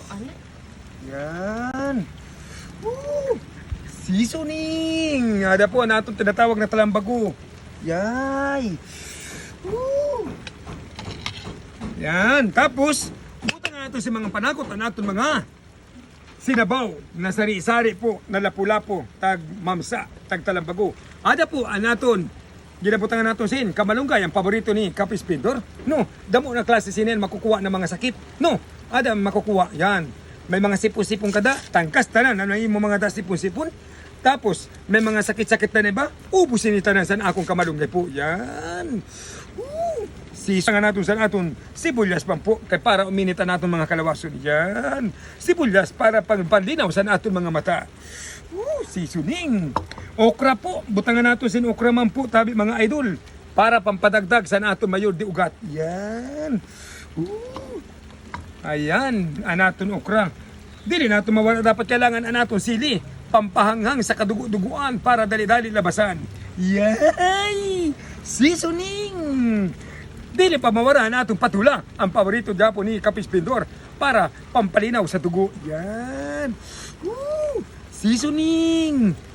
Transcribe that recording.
Ano? Yan. Woo! Seasoning. Ada po ang atong tinatawag na talambago. Yay. Woo! Yan. Tapos, butang natin si mga panakot ang atong mga sinabaw na sari-sari po na lapu-lapu tag mamsa tag talambago. Ada po ang aton ginabutangan naton sin kamalunggay ang paborito ni Kapis Pintor. No, damo na klase sinin makukuha ng mga sakit. No, ada makukuha. Yan. May mga sipon-sipon kada, tangkas tanan ano imo mga da sipon-sipon. Tapos may mga sakit-sakit na ba? Ubusin ni tanan sa akong kamalunggay po. Yan. Sisa nga natin sa aton sibulyas pang po kay para uminitan naton mga kalawason. Yan. Sibulyas para pagpanlinaw sa aton mga mata. Seasoning. Okra po. Butangan natin sin okra man po tabi mga idol para pampadagdag sa aton mayor di ugat. Yan. Ayan, anaton okra. Dili nato mawala dapat kailangan anaton sili pampahanghang sa kadugo-duguan para dali-dali labasan. Yay! Seasoning! Dili pa mawala na atong patula, ang paborito Japo ni Kapis Pintor para pampalinaw sa dugo. Yan. Seasoning!